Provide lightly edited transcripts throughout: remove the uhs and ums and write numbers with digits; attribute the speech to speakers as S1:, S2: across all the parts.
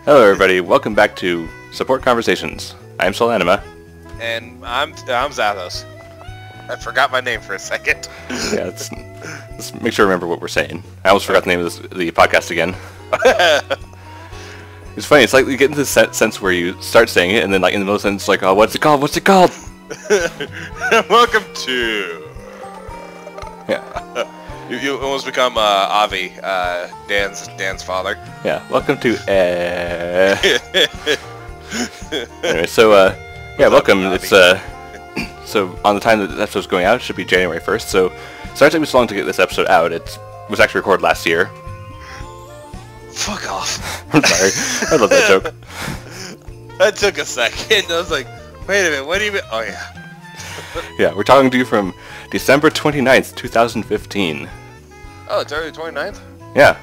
S1: Hello, everybody. Welcome back to Support Conversations. I'm Solanima.
S2: And I'm Zathos. I forgot my name for a second.
S1: Yeah, let's make sure to remember what we're saying. I almost forgot the name of the podcast again. It's funny. It's like you get into this sense where you start saying it, and then like in the middle of the sentence, like, oh, what's it called? What's it called?
S2: Welcome to...
S1: Yeah.
S2: You almost become Avi, Dan's father.
S1: Yeah. Welcome to... Anyway, so yeah, welcome. It's so on the time that the episode's going out, it should be January 1st. So sorry it took me so long to get this episode out. It was actually recorded last year.
S2: Fuck off.
S1: I'm sorry. I love that joke.
S2: That took a second. I was like, wait a minute, what do you mean? Oh, yeah.
S1: Yeah, we're talking to you from December 29th, 2015.
S2: Oh, it's already the 29th?
S1: Yeah.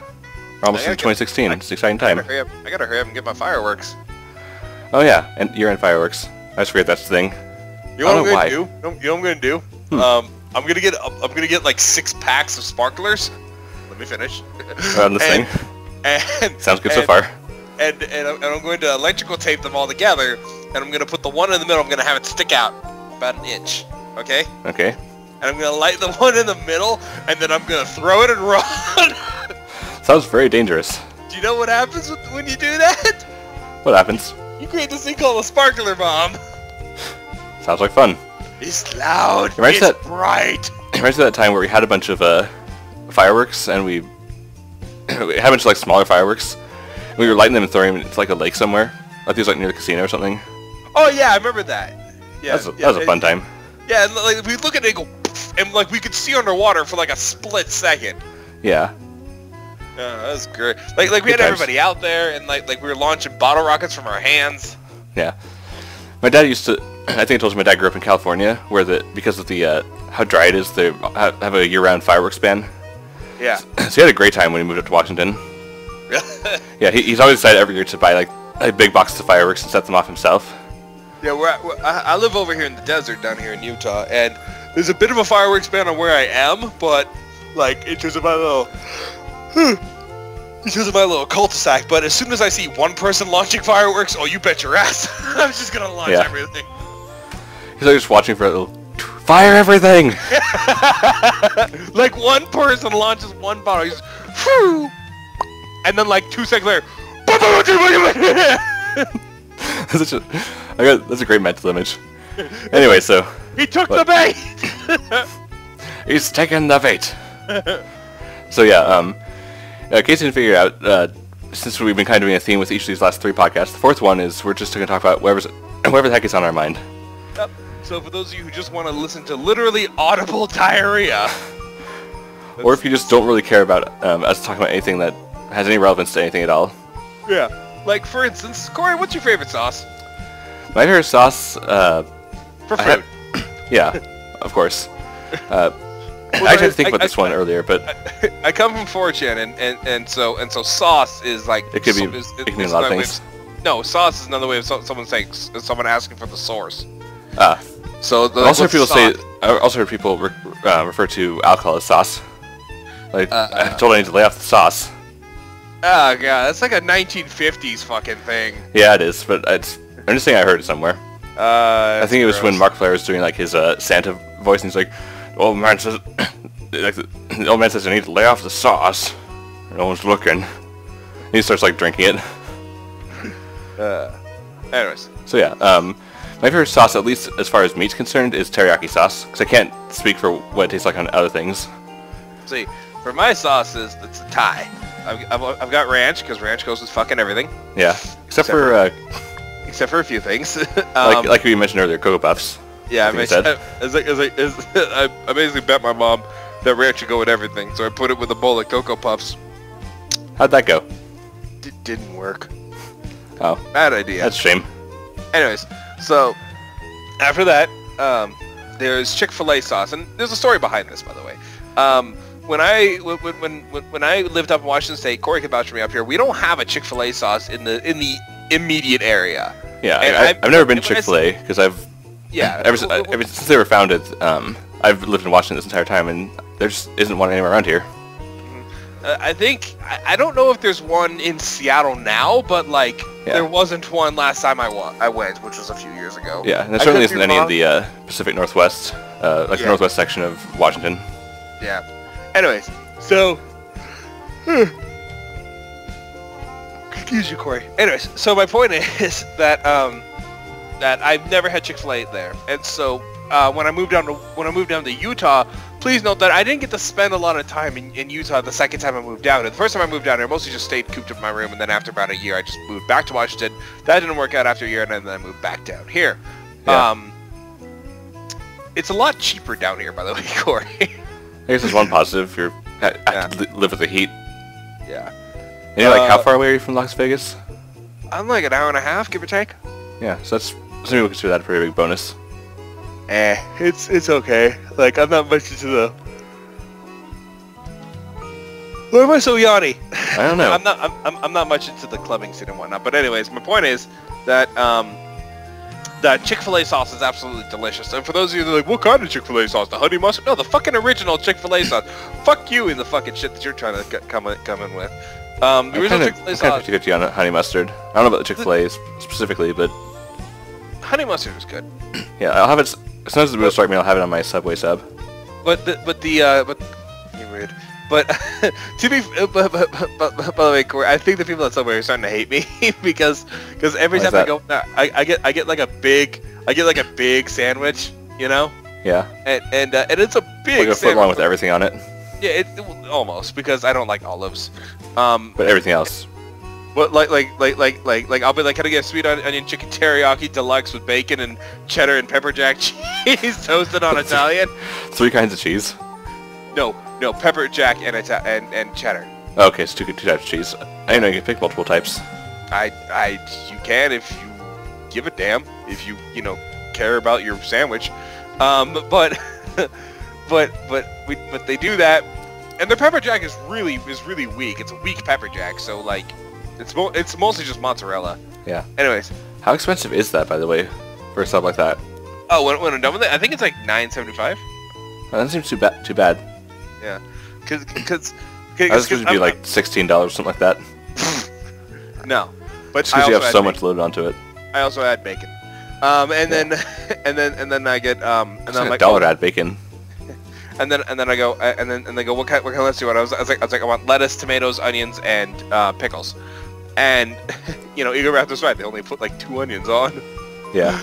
S1: We're almost in 2016. It's an exciting time.
S2: I gotta hurry up and get my fireworks.
S1: Oh, yeah. And year-end fireworks. I just forget that's the thing.
S2: You know what I'm gonna do? You know what I'm gonna do? I'm gonna get like 6 packs of sparklers. Let me finish.
S1: On this thing.
S2: And
S1: sounds good so far.
S2: And I'm going to electrical tape them all together, and I'm gonna put the one in the middle. I'm gonna have it stick out about an inch. Okay.
S1: Okay.
S2: And I'm gonna light the one in the middle, and then I'm gonna throw it and run.
S1: Sounds very dangerous.
S2: Do you know what happens when you do that?
S1: What happens?
S2: You create this thing called a sparkler bomb.
S1: Sounds like fun.
S2: It's loud.
S1: It's
S2: bright.
S1: It reminds me of that time where we had a bunch of fireworks, and we had a bunch of like smaller fireworks. And we were lighting them and throwing them into like a lake somewhere. Like these like near the casino or something.
S2: Oh yeah, I remember that. Yeah,
S1: that was a fun time.
S2: Yeah, and like we look at it and go, and like we could see underwater for like a split second.
S1: Yeah.
S2: That was great. Like we had everybody out there, and like we were launching bottle rockets from our hands.
S1: Yeah. My dad used to. I think I told you my dad grew up in California, where because of the how dry it is, they have a year-round fireworks ban.
S2: Yeah.
S1: So he had a great time when he moved up to Washington. Yeah, he's always decided every year to buy like a big box of fireworks and set them off himself.
S2: Yeah, I live over here in the desert down here in Utah, and there's a bit of a fireworks ban on where I am, but like in terms of my little cul-de-sac. But as soon as I see one person launching fireworks, oh, you bet your ass, I'm just gonna launch everything.
S1: He's like just watching for a little fire everything.
S2: Like one person launches one bottle, he's whew, and then like 2 seconds later.
S1: That's a great mental image. Anyway, so...
S2: He took the bait!
S1: He's taking the bait! So yeah, in case you didn't figure it out, since we've been kind of doing a theme with each of these last 3 podcasts, the 4th one is we're just going to talk about whatever the heck is on our mind.
S2: Yep. So for those of you who just want to listen to literally audible diarrhea...
S1: Or if you just don't really care about us talking about anything that has any relevance to anything at all.
S2: Yeah. Like, for instance, Corey, what's your favorite sauce?
S1: My favorite sauce,
S2: for food.
S1: Yeah, of course. I tried to think about this one earlier, but...
S2: I come from 4chan, and so sauce is like...
S1: It could mean a lot of things.
S2: No, sauce is another way of someone asking for the source. So
S1: I also heard people refer to alcohol as sauce. Like, I told I need to lay off the sauce.
S2: Oh god, that's like a 1950s fucking thing.
S1: Yeah, it is, but I'm just saying I heard it somewhere. I think it was when Mark Flair was doing like his Santa voice, and he's like, the old man says I need to lay off the sauce. No one's looking. And he starts like drinking it.
S2: Anyways.
S1: So yeah, my favorite sauce, at least as far as meat's concerned, is teriyaki sauce, because I can't speak for what it tastes like on other things.
S2: See, for my sauces, it's a tie. I've got ranch, because ranch goes with fucking everything.
S1: Yeah, except for
S2: a few things.
S1: like we mentioned earlier, Cocoa Puffs.
S2: Yeah, I basically bet my mom that ranch should go with everything, so I put it with a bowl of Cocoa Puffs.
S1: How'd that go?
S2: Didn't work.
S1: Oh.
S2: Bad idea.
S1: That's a shame.
S2: Anyways, so after that, there's Chick-Fil-A sauce, and there's a story behind this, by the way. When I lived up in Washington State, Corey can vouch for me up here. We don't have a Chick-Fil-A sauce in the immediate area.
S1: Yeah, I've never been to Chick-Fil-A because ever since they were founded, I've lived in Washington this entire time, and there just isn't one anywhere around here.
S2: I think I don't know if there's one in Seattle now, but like there wasn't one last time I went, which was a few years ago.
S1: Yeah, and there certainly isn't any in the Pacific Northwest, the northwest section of Washington.
S2: Yeah. Anyways, so excuse you, Corey. Anyways, so my point is that that I've never had Chick-Fil-A there, and so when I moved down to Utah, please note that I didn't get to spend a lot of time in Utah the second time I moved down. The first time I moved down here, I mostly just stayed cooped up in my room, and then after about a year, I just moved back to Washington. That didn't work out after a year, and then I moved back down here. Yeah. It's a lot cheaper down here, by the way, Corey.
S1: I guess there's one positive. You have to live with the heat.
S2: Yeah.
S1: And you're like, how far away are you from Las Vegas?
S2: I'm like an hour and a half, give or take.
S1: Yeah, so that's some people consider that a pretty big bonus.
S2: It's okay. Like, I'm not much into the... Why am I so yawny?
S1: I don't know.
S2: I'm not much into the clubbing scene and whatnot. But anyways, my point is that that Chick-Fil-A sauce is absolutely delicious. And for those of you that are like, what kind of Chick-Fil-A sauce? The honey mustard? No, the fucking original Chick-Fil-A sauce. Fuck you in the fucking shit that you're trying to come in with. The original Chick-Fil-A sauce.
S1: I'm kind of 50-50 on honey mustard. I don't know about the Chick-Fil-A specifically, but
S2: honey mustard is good.
S1: Yeah, I'll have it. As soon as the wheels strike me, I'll have it on my Subway sub.
S2: But you're rude. But to be, but by the way, Corey, I think the people at Subway are starting to hate me because every time I go, I get like a big sandwich, you know?
S1: Yeah.
S2: And it's a big.
S1: Like a foot long with everything on it.
S2: Yeah, almost, because I don't like olives.
S1: But everything else.
S2: But like I'll be like, can I get a sweet onion chicken teriyaki deluxe with bacon and cheddar and pepper jack cheese toasted on Italian?
S1: 3 kinds of cheese.
S2: No, pepper jack and cheddar.
S1: Okay, so 2 types of cheese. I know you can pick multiple types.
S2: You can if you give a damn, if you care about your sandwich. But they do that, and their pepper jack is really weak. It's a weak pepper jack, so like. It's mostly just mozzarella.
S1: Yeah.
S2: Anyways.
S1: How expensive is that, by the way, for a sub like that?
S2: Oh, when I'm done with it, I think it's like $9.75.
S1: That doesn't seem too bad.
S2: Yeah. Cause
S1: I was supposed to be like $16 or something like that.
S2: No. But
S1: because you have so much loaded onto it.
S2: I also add bacon. And then I get and then I'm like,
S1: $1 to add bacon.
S2: And then I go and they go, what kind of lettuce do you want? I was like I want lettuce, tomatoes, onions, and pickles. And Eagle Raptor's right. They only put like 2 onions on.
S1: Yeah.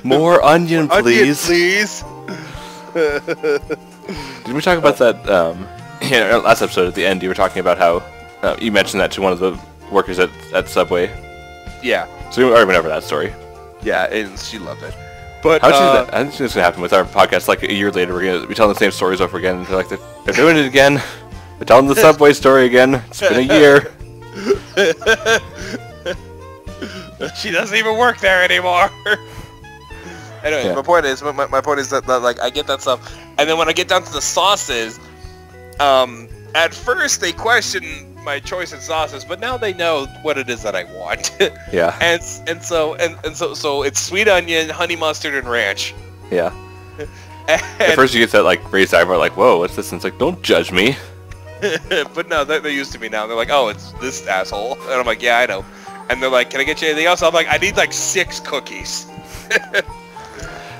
S1: More onion, please.
S2: Please.
S1: Did we talk about that? Last episode at the end, you were talking about how you mentioned that to one of the workers at Subway.
S2: Yeah.
S1: So we already went over that story.
S2: Yeah, and she loved it. But
S1: I think it's gonna happen with our podcast. Like a year later, we're gonna be telling the same stories over again. And they're doing it again. They're telling the Subway story again. It's been a year.
S2: She doesn't even work there anymore. Anyway, my point is that like I get that stuff, and then when I get down to the sauces, at first they question my choice in sauces, but now they know what it is that I want.
S1: Yeah.
S2: And so it's sweet onion, honey mustard, and ranch.
S1: Yeah. At first you get that like raised eyebrow, like, whoa, what's this? And it's like, don't judge me.
S2: But no, they're used to me now. They're like, oh, it's this asshole. And I'm like, yeah, I know. And they're like, can I get you anything else? I'm like, I need like 6 cookies.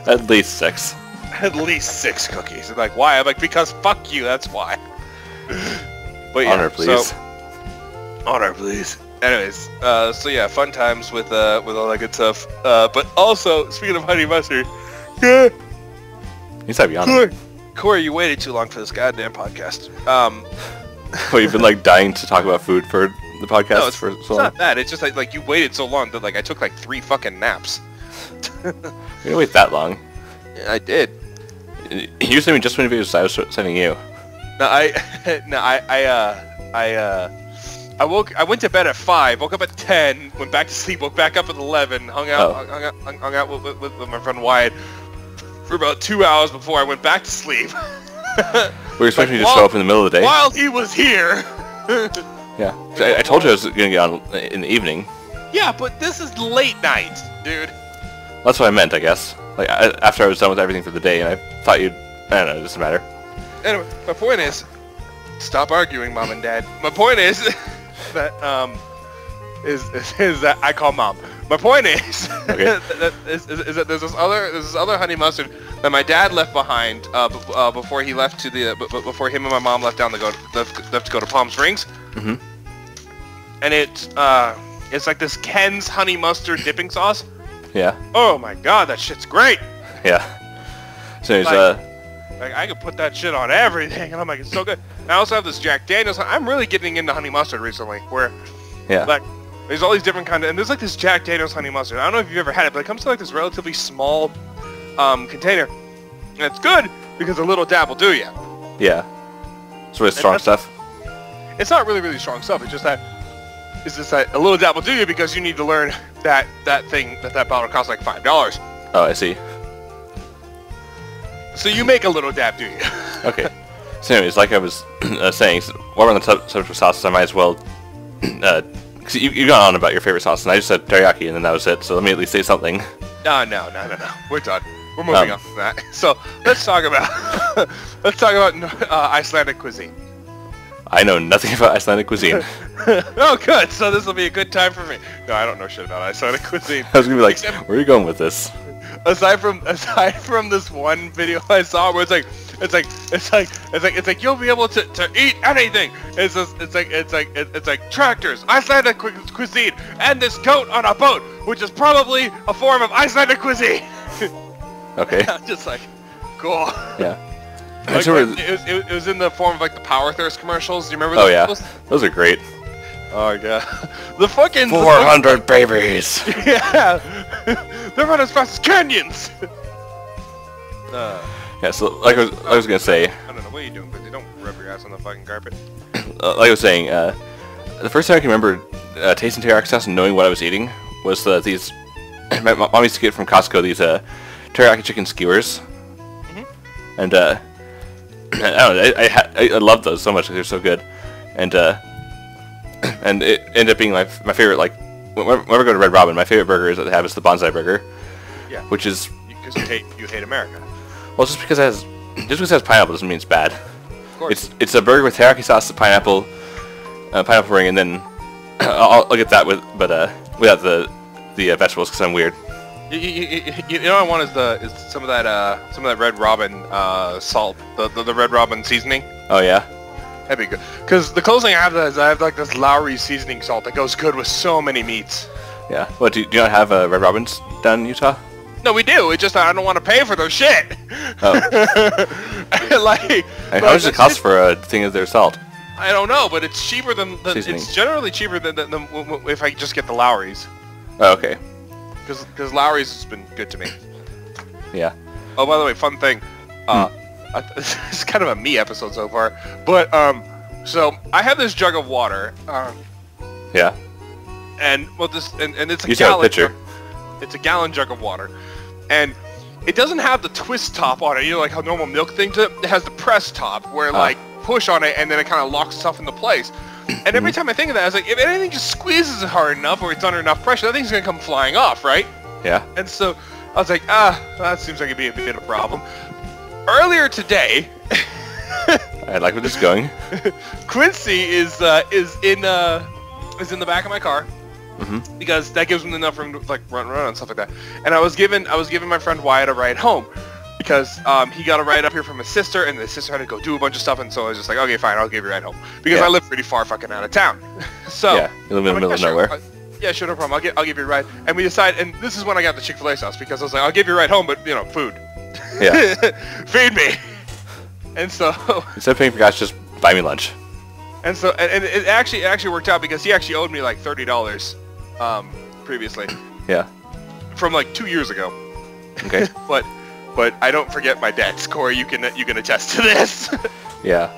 S1: At least 6.
S2: At least 6 cookies. They're like, why? I'm like, because fuck you, that's why. But yeah,
S1: honor, please.
S2: Honor, please. Anyways, so yeah, fun times with all that good stuff. But also, speaking of honey mustard,
S1: you stop yawning.
S2: Corey, you waited too long for this goddamn podcast.
S1: Well, you've been like dying to talk about food for the podcast
S2: no,
S1: for so long.
S2: It's not that. It's just like you waited so long that like I took like 3 fucking naps.
S1: You didn't wait that long.
S2: Yeah, I did.
S1: You sent me just when videos I was sending you.
S2: No, I went to bed at 5, woke up at 10, went back to sleep, woke back up at 11, hung out with my friend Wyatt for about 2 hours before I went back to sleep.
S1: We were expecting you to show up in the middle of the day.
S2: While he was here.
S1: Yeah. I told you I was going to get on in the evening.
S2: Yeah, but this is late night, dude.
S1: That's what I meant, I guess. Like, after I was done with everything for the day, and I thought I don't know, it doesn't matter.
S2: Anyway, my point is Stop arguing, Mom and Dad. My point is that is that I call Mom. My point is,
S1: Okay.
S2: is that there's this other honey mustard that my dad left behind before he left to the before him and my mom left to go to Palm Springs.
S1: Mm-hmm.
S2: And it's like this Ken's honey mustard dipping sauce.
S1: Yeah.
S2: Oh my god, that shit's great.
S1: Yeah. So there's
S2: Like I could put that shit on everything, and I'm like, it's so good. And I also have this Jack Daniels. I'm really getting into honey mustard recently, where like there's all these different kind of, and there's like this Jack Daniels honey mustard. I don't know if you've ever had it, but it comes in like this relatively small container, and it's good because a little dab will do you.
S1: Yeah. It's really strong stuff.
S2: It's not really strong stuff. It's just that a little dab will do you because you need to learn that bottle costs like $5.
S1: Oh, I see.
S2: So you make a little dab, do you?
S1: Okay. So anyways, like I was saying, while we're on the subject of sauces, I might as well... Cause you got on about your favorite sauce, and I just said teriyaki, and then that was it, so let me at least say something.
S2: No. We're done. We're moving on from that. So, let's talk about... Icelandic cuisine.
S1: I know nothing about Icelandic cuisine.
S2: Oh, good. So this will be a good time for me. No, I don't know shit about Icelandic cuisine.
S1: I was gonna be like, where are you going with this?
S2: Aside from this one video I saw where it's like you'll be able to eat anything. It's like tractors, Icelandic cuisine, and this goat on a boat, which is probably a form of Icelandic cuisine.
S1: Okay.
S2: I'm just like, cool.
S1: Yeah.
S2: Like, it was in the form of like the Power Thirst commercials. Do you remember those?
S1: Oh yeah, those are great.
S2: Oh yeah, the fucking
S1: 400 babies.
S2: Yeah, they run as fast as canyons.
S1: Yeah, so like I was gonna say.
S2: I don't know what are you doing, but they don't rub your ass on the fucking carpet.
S1: Like I was saying, the first time I can remember tasting teriyaki sauce and knowing what I was eating was these. My mom used to get from Costco these teriyaki chicken skewers, and I don't know, I love those so much because they're so good, and it ended up being my favorite. Like whenever I go to Red Robin, my favorite burger that they have is the bonsai burger.
S2: Yeah.
S1: Which is
S2: because you hate America.
S1: Well, just because it has pineapple doesn't mean it's bad.
S2: Of course.
S1: It's a burger with teriyaki sauce, pineapple ring, and then I'll get that without the vegetables because I'm weird.
S2: You know what I want is some of that Red Robin salt, the Red Robin seasoning.
S1: Oh yeah.
S2: That'd be good. Because the closest thing I have like this Lowry seasoning salt that goes good with so many meats.
S1: Yeah. What do you not have Red Robins down in Utah?
S2: No, we do. It's just I don't want to pay for their shit.
S1: Oh.
S2: Like.
S1: How much does it cost for a thing of their salt?
S2: I don't know, but it's cheaper than
S1: Seasoning.
S2: It's generally cheaper than if I just get the Lowry's.
S1: Oh, okay.
S2: Because Lowry's has been good to me.
S1: Yeah.
S2: Oh, by the way, fun thing. It's kind of a me episode so far, but so I have this jug of water.
S1: Yeah.
S2: And well, and it's a
S1: you gallon. Pitcher.
S2: It's a gallon jug of water, and it doesn't have the twist top on it. You know, like how normal milk thing to it has the press top where like push on it and then it kind of locks itself into place. And every time I think of that, I was like, if anything just squeezes it hard enough or it's under enough pressure, that thing's gonna come flying off, right?
S1: Yeah.
S2: And so I was like, that seems like it'd be a bit of a problem. Earlier today,
S1: I like where this is going.
S2: Quincy is in the back of my car.
S1: Mm-hmm.
S2: Because that gives him enough room to like run around and stuff like that. And I was giving my friend Wyatt a ride home because he got a ride up here from his sister, and the sister had to go do a bunch of stuff, and so I was just like, okay, fine, I'll give you a ride home because I live pretty far fucking out of town. So
S1: yeah, you live in the middle of nowhere.
S2: Yeah, sure, no problem. I'll give you a ride. And we decided, and this is when I got the Chick-Fil-A sauce because I was like, I'll give you a ride home, but you know, food.
S1: Yeah.
S2: Feed me. And so
S1: instead of paying for gas, just buy me lunch.
S2: And so and it actually worked out because he actually owed me like $30 previously.
S1: Yeah.
S2: From like 2 years ago.
S1: Okay.
S2: but I don't forget my debts, Corey. You can attest to this.
S1: Yeah.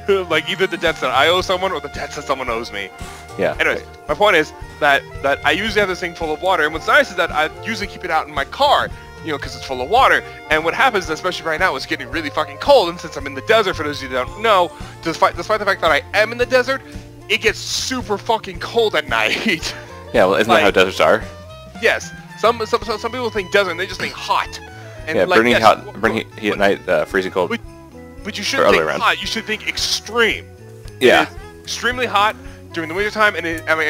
S2: Like either the debts that I owe someone or the debts that someone owes me.
S1: Yeah.
S2: Anyways, my point is that I usually have this thing full of water, and what's nice is that I usually keep it out in my car, you know, because it's full of water. And what happens, especially right now, is getting really fucking cold, and since I'm in the desert, for those of you that don't know, despite the fact that I am in the desert, it gets super fucking cold at night.
S1: Yeah, well, isn't that how deserts are?
S2: Yes. Some people think desert, and they just think hot. And
S1: yeah,
S2: like,
S1: burning heat at night, freezing cold.
S2: But you shouldn't think hot, you should think extreme.
S1: Yeah.
S2: It is extremely hot during the wintertime, and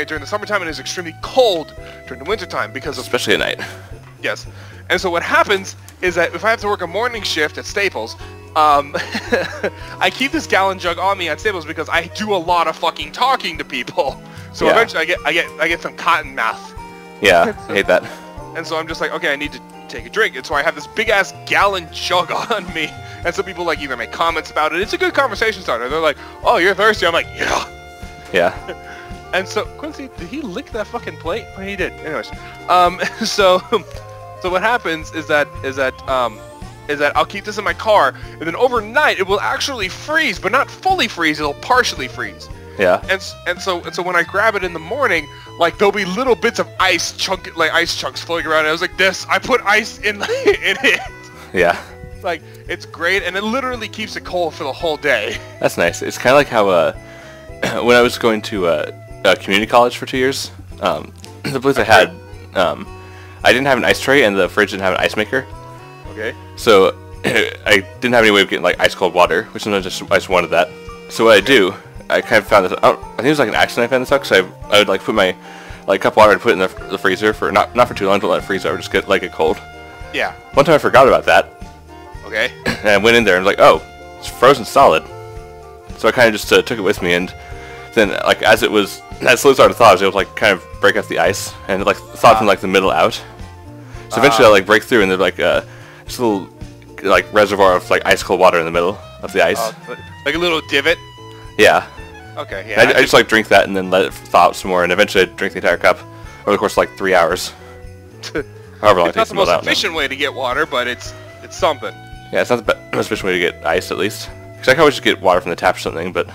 S2: during the summertime, and it is extremely cold during the wintertime because of...
S1: Especially at night.
S2: Yes. And so what happens is that if I have to work a morning shift at Staples, I keep this gallon jug on me at Staples because I do a lot of fucking talking to people. So eventually I get some cotton mouth.
S1: Yeah, I hate that.
S2: And so I'm just like, okay, I need to take a drink. And so I have this big-ass gallon jug on me. And some people, like, either make comments about it. It's a good conversation starter. They're like, oh, you're thirsty? I'm like, yeah.
S1: Yeah.
S2: And so, Quincy, did he lick that fucking plate? Well, he did. Anyways. So what happens is that I'll keep this in my car, and then overnight it will actually freeze, but not fully freeze. It'll partially freeze.
S1: Yeah.
S2: And so when I grab it in the morning, like, there'll be little bits of ice chunks floating around. And I was like, I put ice in it.
S1: Yeah.
S2: Like, it's great, and it literally keeps it cold for the whole day.
S1: That's nice. It's kind of like how when I was going to community college for 2 years, the place I had, I didn't have an ice tray, and the fridge didn't have an ice maker.
S2: Okay.
S1: So I didn't have any way of getting, like, ice cold water, which sometimes I just wanted that. So what I do, I kind of found this. I think it was like an accident I found this out, because I would, like, put my, like, cup of water, I'd put it in the freezer for not for too long, don't let it freeze. I would just get, like, it cold.
S2: Yeah.
S1: One time I forgot about that.
S2: Okay.
S1: And I went in there and was like, oh, it's frozen solid. So I kind of just took it with me, and then, like, as slowly started to thaw, I was able to, like, kind of break up the ice, and it, like, thawed from, like, the middle out. So eventually I, like, break through, and there's, like, just a little, like, reservoir of, like, ice cold water in the middle of the ice.
S2: Like a little divot?
S1: Yeah.
S2: Okay, yeah.
S1: I just, like, drink that and then let it thaw out some more, and eventually I'd drink the entire cup over the course of, like, 3 hours. However long it takes to melt out.
S2: It's not the most efficient way to get water, but it's something.
S1: Yeah, it's not the most efficient way to get ice, at least. Because I can always just get water from the tap or something, but...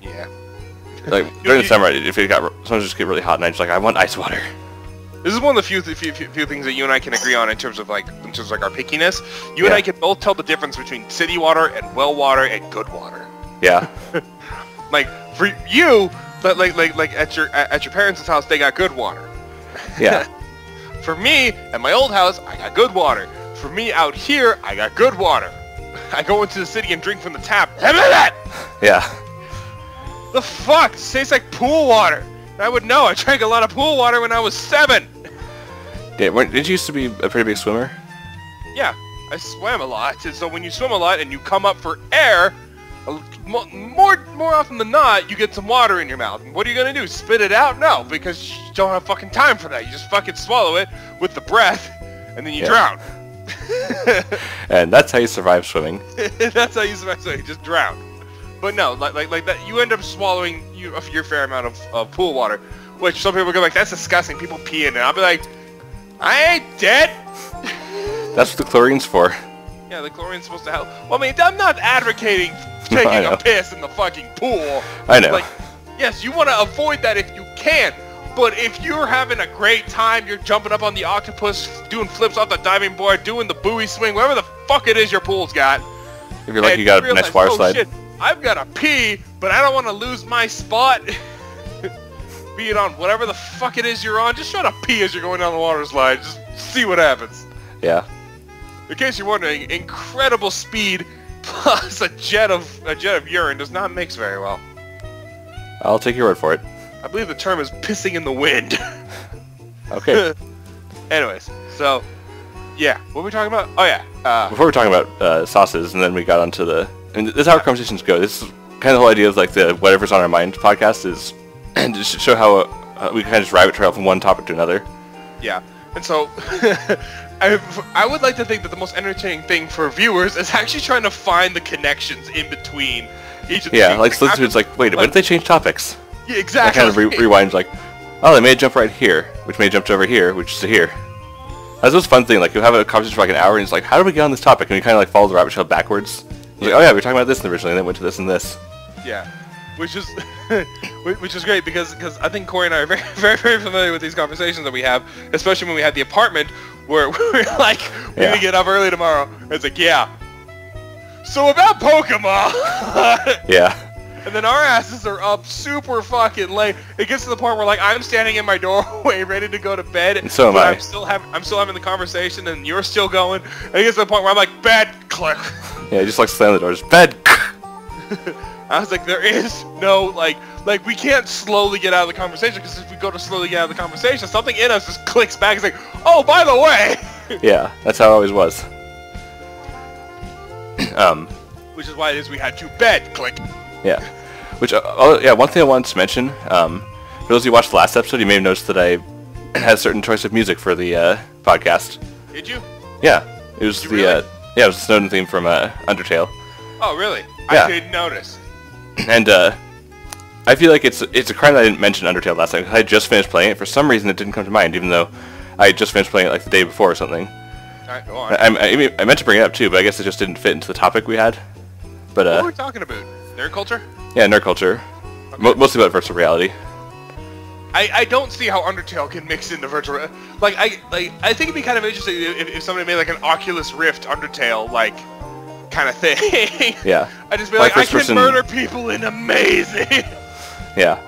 S2: Yeah.
S1: Like, during the summer, if it got... Sometimes just get really hot, and I'm just like, I want ice water.
S2: This is one of the few things that you and I can agree on in terms of our pickiness. You and I can both tell the difference between city water and well water and good water.
S1: Yeah.
S2: Like, for you, like at your parents' house, they got good water.
S1: Yeah.
S2: For me, at my old house, I got good water. For me, out here, I got good water. I go into the city and drink from the tap.
S1: Yeah.
S2: The fuck? It tastes like pool water. I would know. I drank a lot of pool water when I was 7.
S1: Yeah, did you used to be a pretty big swimmer?
S2: Yeah, I swam a lot. And so when you swim a lot and you come up for air, more often than not, you get some water in your mouth. And what are you going to do? Spit it out? No, because you don't have fucking time for that. You just fucking swallow it with the breath, and then you drown.
S1: And that's how you survive swimming.
S2: That's how you survive swimming. Just drown. But no, like that, you end up swallowing your fair amount of pool water, which some people go like, that's disgusting. People pee in it. I'll be like, I ain't dead.
S1: That's what the chlorine's for.
S2: Yeah, the chlorine's supposed to help. Well, I mean, I'm not advocating taking a piss in the fucking pool.
S1: I know.
S2: Like, yes, you want to avoid that if you can. But if you're having a great time, you're jumping up on the octopus, doing flips off the diving board, doing the buoy swing, whatever the fuck it is your pool's got.
S1: If you're lucky, you got a nice water slide.
S2: Shit, I've got to pee, but I don't want to lose my spot. Be it on whatever the fuck it is you're on, just try to pee as you're going down the water slide. Just see what happens.
S1: Yeah.
S2: In case you're wondering, incredible speed plus a jet of urine does not mix very well.
S1: I'll take your word for it.
S2: I believe the term is pissing in the wind.
S1: Okay.
S2: Anyways, so yeah, what were we talking about? Oh yeah.
S1: Before we were talking about sauces, and then we got onto the. And this is how our conversations go. This is kind of the whole idea of like the whatever's on our mind podcast is, and just show how we kind of just rabbit trail from one topic to another.
S2: Yeah, and so I would like to think that the most entertaining thing for viewers is actually trying to find the connections in between each of the
S1: like listeners, it's like, wait, when did they change topics?
S2: Yeah, exactly.
S1: I kind of rewind, like, oh, they made a jump right here, which made a jump to over here, which is to here. That's the most fun thing. Like, you'll have a conversation for like an hour, and it's like, how did we get on this topic? And you kind of like follow the rabbit trail backwards. It's like, oh yeah, we were talking about this originally, and then went to this and this.
S2: Yeah, which is great because I think Corey and I are very, very, very familiar with these conversations that we have, especially when we had the apartment where we're like, we're gonna get up early tomorrow. And it's like, yeah. So about Pokemon.
S1: Yeah.
S2: And then our asses are up super fucking late. It gets to the point where like I'm standing in my doorway ready to go to bed.
S1: And so am I.
S2: I'm still having the conversation, and you're still going. And it gets to the point where I'm like, bed, click.
S1: Yeah, just like slam the door, just bed.
S2: I was like, there is no, like we can't slowly get out of the conversation, because if we go to slowly get out of the conversation, something in us just clicks back. It's like, oh, by the way.
S1: Yeah, that's how it always was.
S2: Which is why it is we had to bed. Click.
S1: Yeah. Which, one thing I wanted to mention, for those of you who watched the last episode, you may have noticed that I had a certain choice of music for the podcast.
S2: Did you?
S1: Yeah. It was
S2: really?
S1: It was the Snowden theme from Undertale.
S2: Oh, really?
S1: Yeah.
S2: I didn't notice.
S1: And I feel like it's a crime that I didn't mention Undertale last time, because I had just finished playing it. For some reason, it didn't come to mind, even though I had just finished playing it like the day before or something.
S2: Alright, go on.
S1: I meant to bring it up too, but I guess it just didn't fit into the topic we had. But
S2: what were we talking about? Nerd culture?
S1: Yeah, nerd culture.
S2: Okay.
S1: Mostly about virtual reality.
S2: I don't see how Undertale can mix into virtual. I think it'd be kind of interesting if somebody made like an Oculus Rift Undertale like kind of thing.
S1: Yeah.
S2: I just be like, I can murder people in amazing.
S1: Yeah.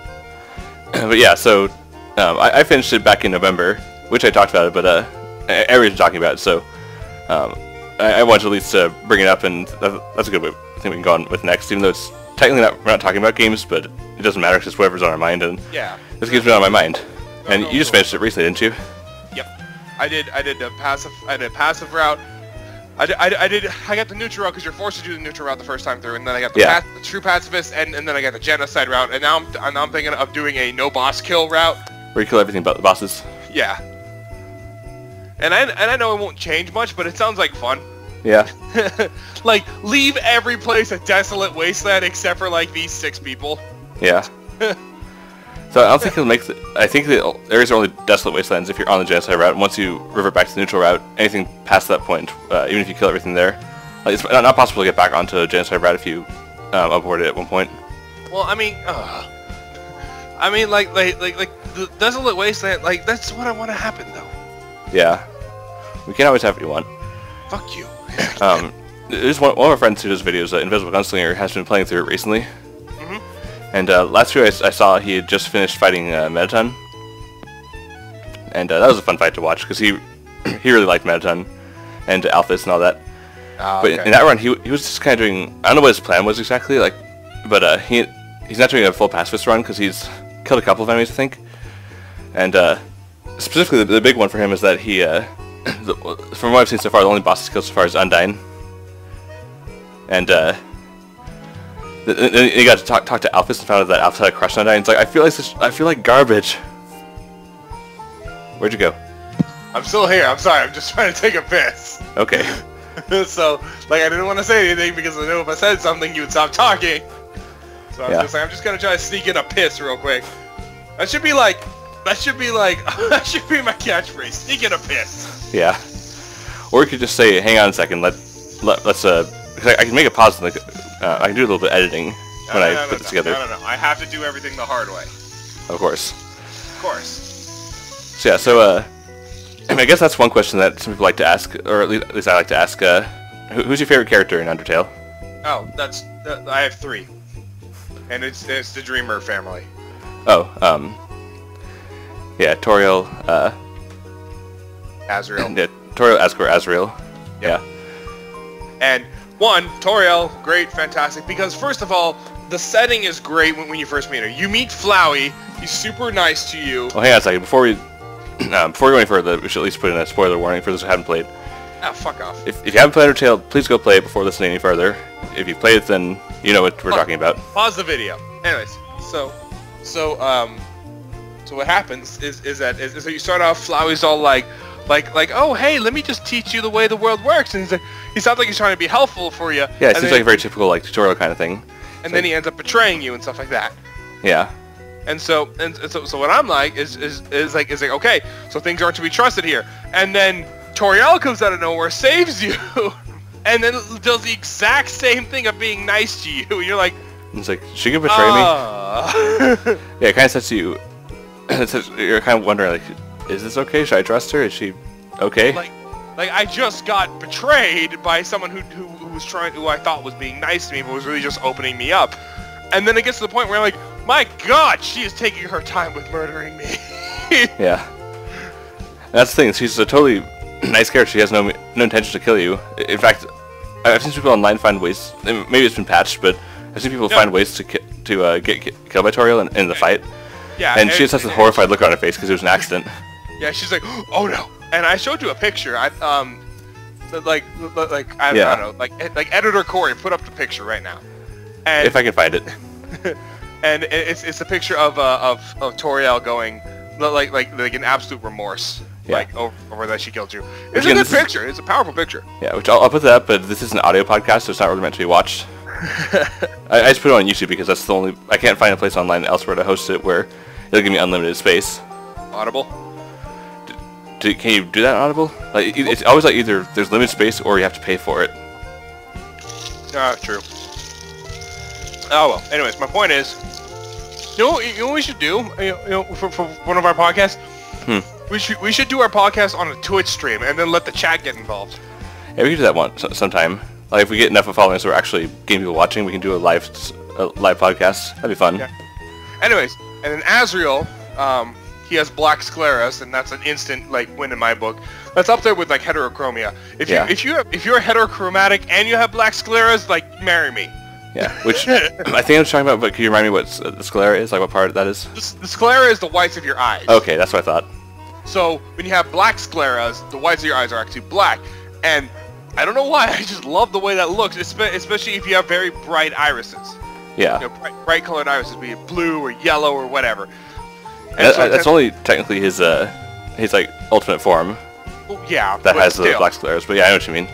S1: But yeah, so I finished it back in November, which I talked about it, but everybody's talking about it, so I wanted to at least bring it up, and that's a good way. I think we can go on with next, even though it's technically we're not talking about games, but it doesn't matter because it's whatever's on our mind, and
S2: yeah,
S1: this game's been on my mind. And you just finished it recently, didn't you?
S2: Yep, I did a passive route. I got the neutral route because you're forced to do the neutral route the first time through, and then I got the true pacifist, and then I got the genocide route, and now I'm thinking of doing a no boss kill route.
S1: Where you kill everything but the bosses.
S2: Yeah. And I know it won't change much, but it sounds like fun.
S1: Yeah.
S2: Like, leave every place a desolate wasteland except for like these 6 people.
S1: Yeah. So I don't think it'll make I think the areas are only desolate wastelands if you're on the genocide route. And once you revert back to the neutral route, anything past that point, even if you kill everything there, like, it's not possible to get back onto the genocide route if you abort it at one point.
S2: Well, I mean, like the desolate wasteland, like that's what I want to happen though.
S1: Yeah. We can't always have what you want.
S2: Fuck you.
S1: There's one of our friends who does videos, Invisible Gunslinger, has been playing through it recently. And last year I saw he had just finished fighting Metaton. And that was a fun fight to watch, because he really liked Metaton and Alphys and all that. But in that run, he was just kind of doing, I don't know what his plan was exactly, like, but he's not doing a full pacifist run, because he's killed a couple of enemies, I think. And specifically, the big one for him is that he, from what I've seen so far, the only boss he's killed so far is Undyne. And then he got to talk to Alphys and found out that Alphys had a crush on Undyne. It's like, I feel like garbage. Where'd you go?
S2: I'm still here. I'm sorry. I'm just trying to take a piss.
S1: Okay.
S2: So, like, I didn't want to say anything because I knew if I said something, you would stop talking. So I'm just like, I'm just gonna try to sneak in a piss real quick. That should be my catchphrase. Sneak in a piss.
S1: Yeah. Or you could just say, hang on a second. Let's I can make a pause. And, I can do a little bit of editing when I put this together.
S2: No. I have to do everything the hard way.
S1: Of course.
S2: Of course.
S1: So yeah, I mean, I guess that's one question that some people like to ask, or at least I like to ask. Who's your favorite character in Undertale?
S2: Oh, I have 3, and it's the Dreamer family.
S1: Oh, yeah, Toriel,
S2: Azrael.
S1: Yeah, Toriel, Asgore, Azrael. Yeah.
S2: And Toriel, great, fantastic, because first of all, the setting is great when you first meet her. You meet Flowey, he's super nice to you.
S1: Well, hang on a second, before we go any further, we should at least put in a spoiler warning for those who haven't played.
S2: Ah, fuck off.
S1: If you haven't played Undertale, please go play it before listening any further. If you played it, then you know what we're talking about.
S2: Pause the video. Anyways, so what happens is that so you start off, Flowey's all like, oh, hey, let me just teach you the way the world works, and he sounds like he's trying to be helpful for you.
S1: Yeah, it seems like a very typical like tutorial kind of thing.
S2: And then he ends up betraying you and stuff like that.
S1: Yeah.
S2: And so what I'm like is like okay, so things aren't to be trusted here. And then Toriel comes out of nowhere, saves you, and then does the exact same thing of being nice to you. And you're like,
S1: it's like, she can betray me. Yeah, it kind of sets you. You're kind of wondering, like, is this okay? Should I trust her? Is she okay?
S2: Like I just got betrayed by someone who I thought was being nice to me, but was really just opening me up. And then it gets to the point where I'm like, my God, she is taking her time with murdering me.
S1: Yeah. And that's the thing. She's a totally nice character. She has no intention to kill you. In fact, I've seen people online find ways. Maybe it's been patched, but I've I've seen people find ways to get killed by Toriel in the fight.
S2: Yeah.
S1: And she just has a horrified look on her face because it was an accident.
S2: Yeah, she's like, oh no. And I showed you a picture. I don't know, like editor Corey, put up the picture right now. And
S1: if I can find it.
S2: And it's a picture of Toriel going like an absolute remorse, like over that she killed you. It's a good picture. It's a powerful picture.
S1: Yeah, which I'll put that up, but this is an audio podcast, so it's not really meant to be watched. I just put it on YouTube because that's the only I can't find a place online elsewhere to host it where it'll give me unlimited space.
S2: Audible.
S1: Can you do that on Audible? Like it's always like either there's limited space or you have to pay for it.
S2: True. Oh well. Anyways, my point is, you know what we should do? For one of our podcasts, we should do our podcast on a Twitch stream and then let the chat get involved.
S1: Yeah, we can do that sometime. Like if we get enough of following, so we're actually getting people watching, we can do a live podcast. That'd be fun. Yeah.
S2: Anyways, and then Azriel, he has black scleras, and that's an instant win in my book. That's up there with heterochromia. If you're heterochromatic and you have black scleras, marry me.
S1: Yeah, which I think I'm talking about, but can you remind me what the sclera is? Like what part that is?
S2: The sclera is the whites of your eyes.
S1: Okay, that's what I thought.
S2: So when you have black scleras, the whites of your eyes are actually black, and I don't know why, I just love the way that looks, especially if you have very bright irises.
S1: Yeah.
S2: Bright colored irises, be it blue or yellow or whatever.
S1: That's only technically his ultimate form.
S2: Well, yeah.
S1: That has the black scleras, but yeah, I know what you mean.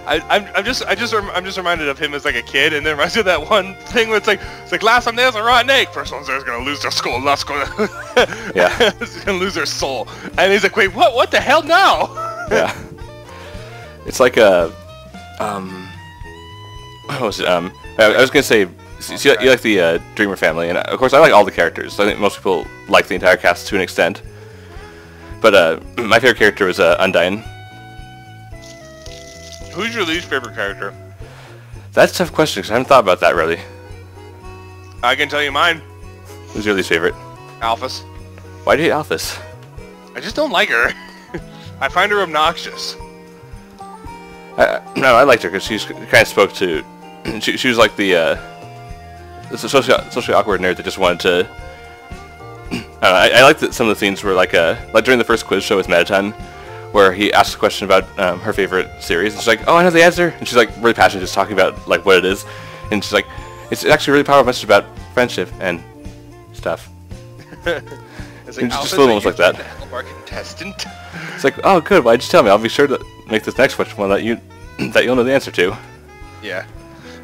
S2: I'm just reminded of him as a kid, and then reminds me of that one thing where it's like last time there's a rotten egg, first one's gonna lose their skull, last gonna gonna lose their soul, and he's like, wait, what the hell now?
S1: Yeah. It's like a what was it? I was gonna say, you like the Dreamer family, and of course I like all the characters. I think most people like the entire cast to an extent, but my favorite character was Undyne.
S2: Who's your least favorite character?
S1: That's a tough question because I haven't thought about that really.
S2: I can tell you mine.
S1: Who's your least favorite?
S2: Alphys.
S1: Why do you hate Alphys?
S2: I just don't like her. I find her obnoxious.
S1: No, I liked her because she kind of spoke to. She was like the socially awkward nerd that just wanted to. I liked some of the scenes where like during the first quiz show with Mettaton, where he asked a question about her favorite series, and she's like, "Oh, I know the answer," and she's like really passionate, just talking about like what it is, and she's like, "It's actually a really powerful message about friendship and stuff."
S2: It's like,
S1: just little moments like that.
S2: Our contestant.
S1: It's like, oh, good. Why'd you tell me? I'll be sure to make this next question one that you'll know the answer to.
S2: Yeah.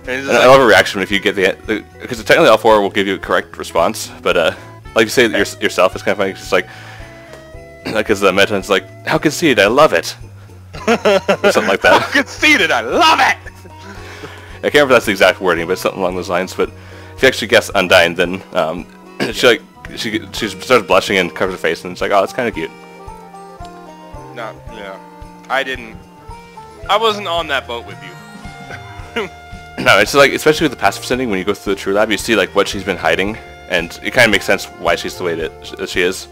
S1: And I love a reaction if you get the because technically all four will give you a correct response, but like you say yourself, it's kind of funny. It's just like because the Mettaton's like, how conceited, I love it. Or something like that.
S2: How conceited, I love it!
S1: I can't remember if that's the exact wording, but something along those lines. But if you actually guess Undyne, then she starts blushing and covers her face, and it's like, oh, that's kind of cute.
S2: No, yeah. I wasn't on that boat with you.
S1: No, it's like, especially with the passive sending, when you go through the True Lab, you see like what she's been hiding, and it kind of makes sense why she's the way that she is.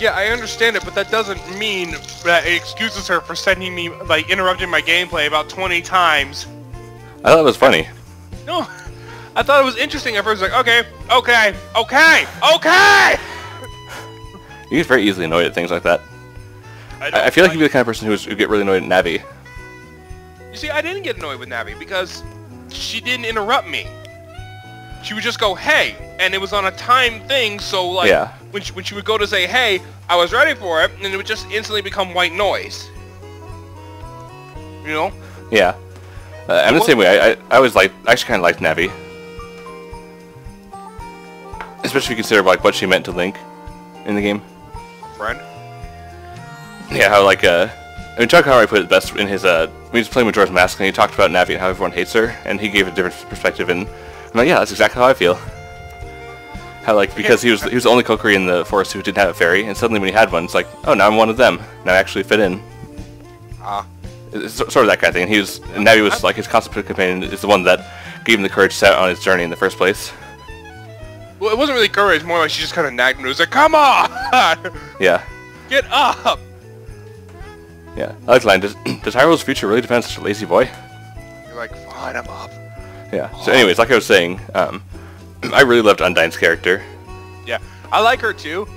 S2: Yeah, I understand it, but that doesn't mean that it excuses her for sending me, interrupting my gameplay about 20 times.
S1: I thought it was funny.
S2: No, I thought it was interesting at first, okay.
S1: You get very easily annoyed at things like that. I feel like you'd be the kind of person who'd get really annoyed at Navi.
S2: You see, I didn't get annoyed with Navi because she didn't interrupt me. She would just go, hey, and it was on a timed thing, so when she would go to say, hey, I was ready for it, and it would just instantly become white noise. You know?
S1: Yeah. I'm the same way. I always actually kind of liked Navi. Especially if you consider what she meant to Link in the game.
S2: Friend?
S1: Yeah, how Chuck Howard put it best in his when he was playing with Majora's Mask, and he talked about Navi and how everyone hates her, and he gave a different perspective, and I'm like, yeah, that's exactly how I feel. How because he was the only Kokiri in the forest who didn't have a fairy, and suddenly when he had one, it's like, oh, now I'm one of them. Now I actually fit in. It's sort of that kind of thing. And Navi was his constant companion, is the one that gave him the courage to set out on his journey in the first place.
S2: Well, it wasn't really courage, more like she just kind of nagged him. It was like, come on!
S1: Yeah.
S2: Get up!
S1: Yeah, I like the line, does Hyrule's future really depend on such a lazy boy?
S2: You're like, fine, I'm up.
S1: Yeah. So anyways, like I was saying, I really loved Undyne's character.
S2: Yeah, I like her too.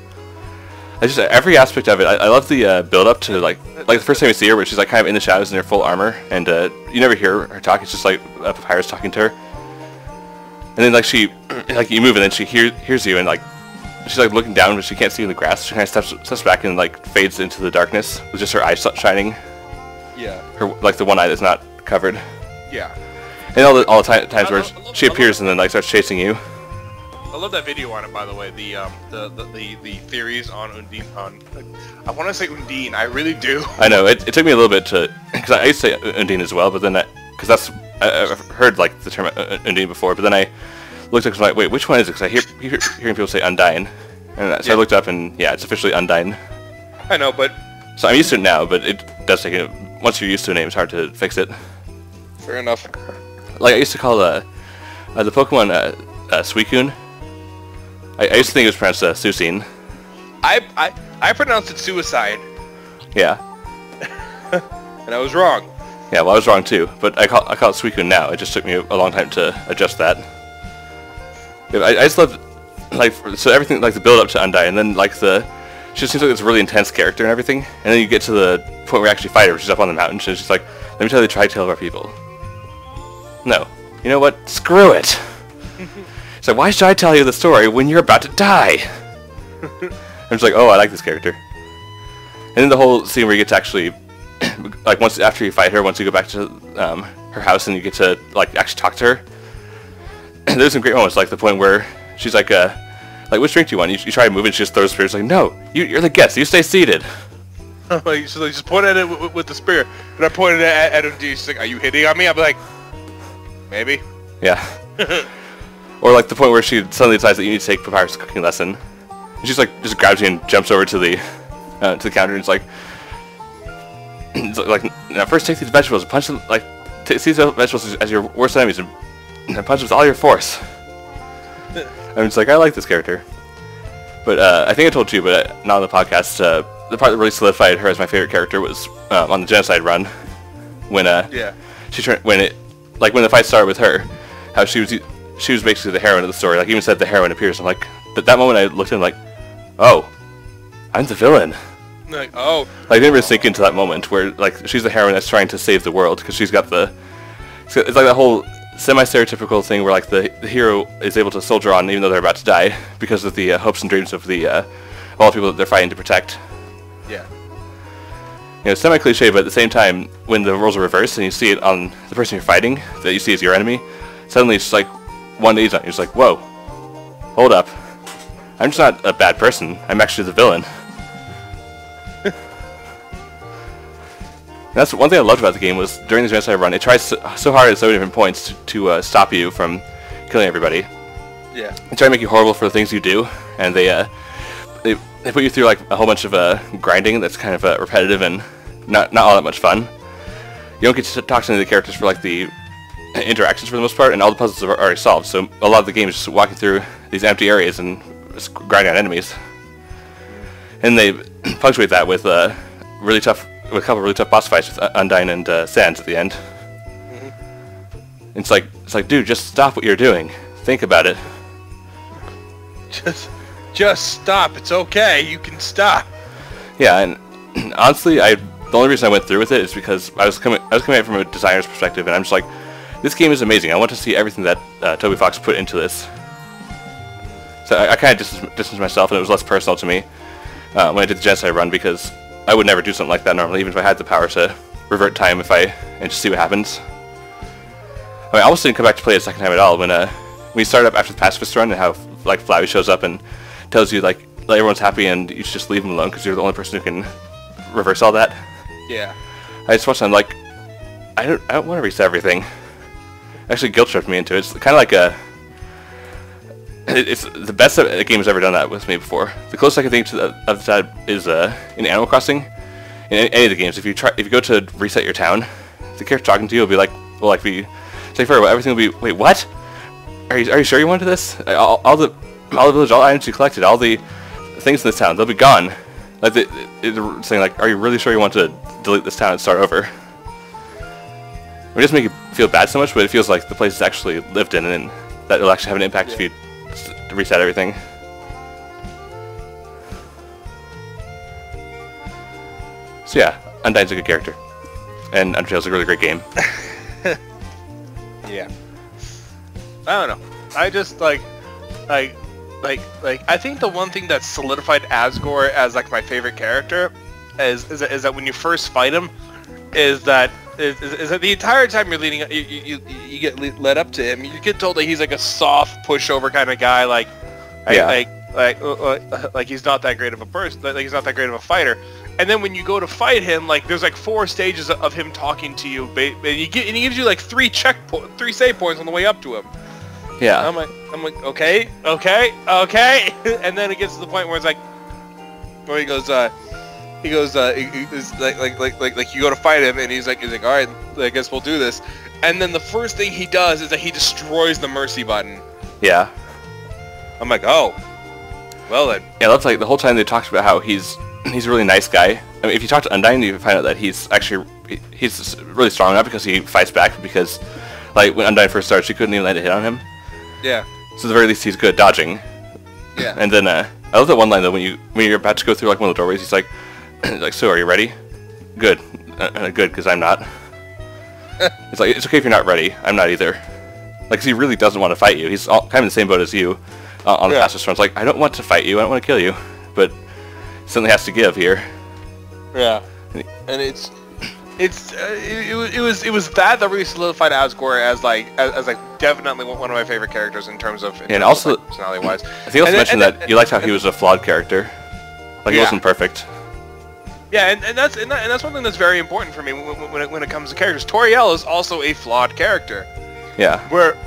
S1: I just every aspect of it. I love the build up to like the first time you see her, where she's like kind of in the shadows in her full armor, and you never hear her talk. It's just like a papyrus talking to her. And then like she, like you move, and then she hears you, and like she's like looking down, but she can't see in the grass. She kind of steps back and like fades into the darkness with just her eyes shining.
S2: Yeah.
S1: Her like the one eye that's not covered.
S2: Yeah.
S1: And all the times where she appears and then like starts chasing you.
S2: I love that video on it, by the way. The theories on Undine. I want to say Undine. I really do.
S1: I know it took me a little bit to, because I used to say Undine as well, but then because I've heard like the term Undine before, but then I looked up and like, wait, which one is it? Because I hearing people say Undyne, and so I looked up and yeah, it's officially Undyne.
S2: I know, but
S1: so I'm used to it now, but it does take once you're used to a name, it's hard to fix it.
S2: Fair enough.
S1: Like I used to call the Pokemon Suicune. I used to think it was pronounced Suicune.
S2: I pronounced it suicide.
S1: Yeah.
S2: And I was wrong.
S1: Yeah, well I was wrong too, but I call it Suicune now. It just took me a long time to adjust that. I just love like so everything like the build up to Undyne, and then like she just seems like this really intense character and everything, and then you get to the point where you actually fight her, she's up on the mountain, she's just like, let me tell you the tri-tale of our people. No. You know what? Screw it! So why should I tell you the story when you're about to die? I'm just like, oh, I like this character. And then the whole scene where you get to actually, like once after you fight her, once you go back to her house and you get to like actually talk to her, there's some great moments, like the point where she's like, which drink do you want? You try to move and she just throws spears. Like, no, you're the guest. You stay seated.
S2: Like, so they just point at it with the spear, and I pointed at Undine. She's like, are you hitting on me? I'll be like, maybe.
S1: Yeah. Or like the point where she suddenly decides that you need to take Papyrus' cooking lesson. And she's like, just grabs you and jumps over to the counter and it's like, now first take these vegetables and punch them, like, take these vegetables as your worst enemies and punch them with all your force. I'm just like, I like this character. But I think I told you, but not on the podcast, the part that really solidified her as my favorite character was on the Genocide run. When when the fight started with her, how she was basically the heroine of the story. Like, even said the heroine appears. I'm like, at that moment I looked at him like, oh, I'm the villain.
S2: Like, oh.
S1: Like, I didn't really sink into that moment where, like, she's the heroine that's trying to save the world, because she's got it's like that whole semi-stereotypical thing where, like, the hero is able to soldier on even though they're about to die because of the hopes and dreams of all the people that they're fighting to protect.
S2: Yeah.
S1: You know, semi-cliche, but at the same time, when the roles are reversed and you see it on the person you're fighting, that you see as your enemy, suddenly it's like, one day's on, you're just like, whoa, hold up. I'm just not a bad person, I'm actually the villain. That's one thing I loved about the game was, during the Genocide run, it tries so hard at so many different points to stop you from killing everybody.
S2: Yeah. They
S1: try to make you horrible for the things you do, and they put you through like a whole bunch of grinding that's kind of repetitive and not all that much fun. You don't get to talk to any of the characters for like the interactions for the most part, and all the puzzles are already solved, so a lot of the game is just walking through these empty areas and just grinding on enemies. And they punctuate that with a couple of really tough boss fights with Undyne and Sans at the end. Mm-hmm. It's like, dude, just stop what you're doing. Think about it.
S2: Just stop. It's okay. You can stop.
S1: Yeah, and honestly, the only reason I went through with it is because I was coming at it from a designer's perspective, and I'm just like, this game is amazing. I want to see everything that Toby Fox put into this. So I kind of distanced myself, and it was less personal to me when I did the Genocide run, because I would never do something like that normally, even if I had the power to revert time and just see what happens. I mean, I almost didn't come back to play it a second time at all when you start up after the pacifist run and how like Flabby shows up and tells you like everyone's happy and you should just leave them alone because you're the only person who can reverse all that.
S2: Yeah.
S1: I just watched it, I'm like, I don't want to reset everything. Actually, guilt tripped me into it. It's kind of like it's the best that a game has ever done that with me before. The closest I can think to that is in Animal Crossing. In any of the games, if you go to reset your town, the character talking to you will be like, well, like we say for everything will be, wait, what? Are you sure you wanted this? All the village, all the items you collected, all the things in this town, they'll be gone. Like they're saying, like, are you really sure you want to delete this town and start over? It doesn't make you feel bad so much, but it feels like the place is actually lived in, and that it'll actually have an impact if you reset everything. So yeah, Undyne's a good character, and Undertale's a really great game.
S2: Yeah. I don't know. I just like I think the one thing that solidified Asgore as like my favorite character is that when you first fight him, is that the entire time you're leading, you get led up to him, you get told that he's like a soft pushover kind of guy, like he's not that great of a person, like he's not that great of a fighter. And then when you go to fight him, like there's like 4 stages of him talking to you, and he gives you like 3 save points on the way up to him.
S1: Yeah.
S2: I'm like, okay, and then it gets to the point where it's like, where he goes, you go to fight him, and he's like, all right, I guess we'll do this. And then the first thing he does is that he destroys the mercy button.
S1: Yeah.
S2: I'm like, oh, well then.
S1: Yeah, that's like the whole time they talked about how he's a really nice guy. I mean, if you talk to Undyne, you find out that he's really strong, not because he fights back, but because like when Undyne first started, she couldn't even land a hit on him.
S2: Yeah.
S1: So at the very least, he's good at dodging.
S2: Yeah.
S1: And then I love that one line though when you're about to go through like one of the doorways, he's like, so are you ready? Good. Good, because I'm not. It's like, it's okay if you're not ready. I'm not either. Like, 'cause he really doesn't want to fight you. He's kind of in the same boat as you on the Pastor's Throne. It's like, I don't want to fight you. I don't want to kill you. But something has to give here.
S2: Yeah. And it was that really solidified Asgore as like definitely one of my favorite characters in terms of
S1: also
S2: personality wise.
S1: I think also mentioned that you liked how he was a flawed character. Like, he wasn't perfect.
S2: Yeah, and that's one thing that's very important for me when it comes to characters. Toriel is also a flawed character.
S1: Yeah.
S2: Where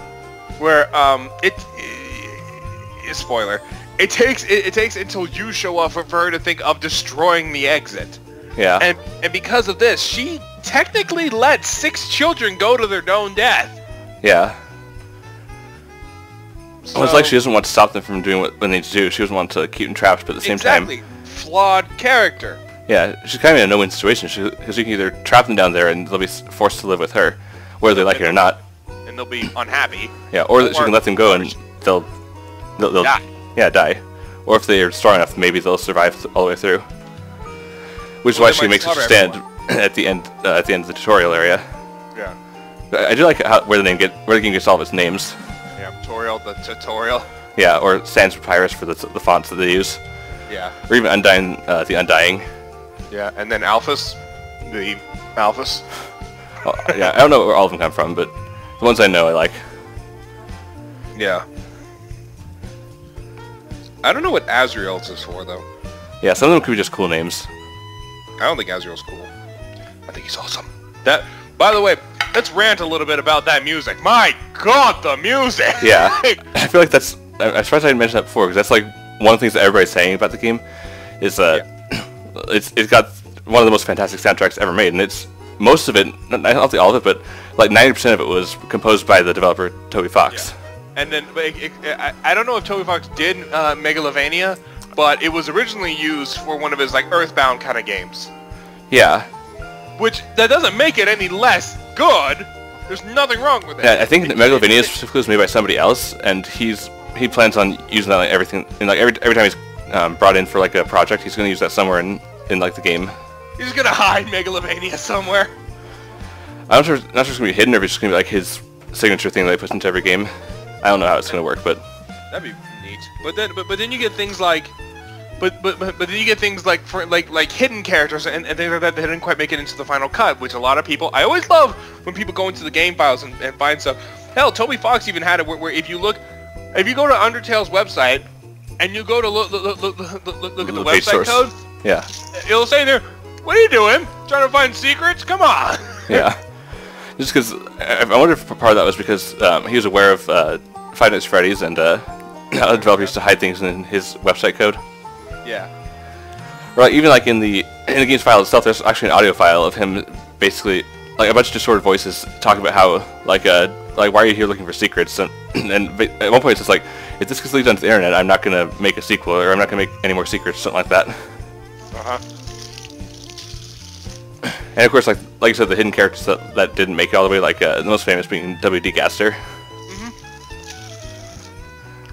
S2: spoiler, it takes until you show up for her to think of destroying the exit.
S1: Yeah.
S2: And because of this, she technically let 6 children go to their own death.
S1: Yeah.
S2: So,
S1: well, it's like she doesn't want to stop them from doing what they need to do. She doesn't want to keep them trapped, but at the same time...
S2: Flawed character.
S1: Yeah, she's kind of in a no-win situation, because you can either trap them down there and they'll be forced to live with her, whether they like it or not.
S2: And they'll be unhappy.
S1: Yeah, or she can let them go and they'll
S2: die.
S1: Yeah, die. Or if they're strong enough, maybe they'll survive all the way through. Which is why she makes such a stand at the end of the tutorial area.
S2: Yeah.
S1: I do like where the game gets all of its names.
S2: Yeah, Toriel, the tutorial.
S1: Yeah, or Sans Papyrus for the fonts that they use.
S2: Yeah.
S1: Or even Undyne, the Undying.
S2: Yeah, and then Alphys, the Alphys.
S1: Well, yeah, I don't know where all of them come from, but the ones I know I like.
S2: Yeah. I don't know what Azrael's is for, though.
S1: Yeah, some of them could be just cool names.
S2: I don't think Azrael's cool. I think he's awesome. By the way, let's rant a little bit about that music. My God, the music!
S1: Yeah. I feel like I'm surprised I didn't mention that before, because that's like one of the things that everybody's saying about the game, is it's got one of the most fantastic soundtracks ever made, and it's most of it, I don't think all of it, but like 90% of it was composed by the developer Toby Fox.
S2: Yeah. And then, I don't know if Toby Fox did Megalovania, but it was originally used for one of his like Earthbound kind of games.
S1: Yeah.
S2: Which, that doesn't make it any less good. There's nothing wrong with it.
S1: Yeah, I think Megalovania specifically was made by somebody else, and he plans on using that like everything, and like every time he's brought in for like a project, he's gonna use that somewhere in like the game.
S2: He's gonna hide Megalovania somewhere.
S1: I'm not sure if it's gonna be hidden or if it's just gonna be like his signature thing that he puts into every game. I don't know how it's gonna work, but
S2: that'd be neat. But then you get things like, but then you get things like like hidden characters and things like that didn't quite make it into the final cut, which a lot of people. I always love when people go into the game files and find stuff. Hell, Toby Fox even had it where if you go to Undertale's website and you go to look at the website code,
S1: yeah,
S2: it'll say there, "What are you doing? Trying to find secrets? Come on!"
S1: Yeah. Just because I wonder if part of that was because he was aware of Five Nights at Freddy's and how the developer used to hide things in his website code.
S2: Yeah.
S1: Or like, even like in the game's file itself, there's actually an audio file of him basically like a bunch of distorted voices talking about how like why are you here looking for secrets, and at one point it's just like, if this gets leaked onto the internet, I'm not gonna make a sequel, or I'm not gonna make any more secrets, something like that. And of course, like you said, the hidden characters that didn't make it all the way, like the most famous being W.D. Gaster.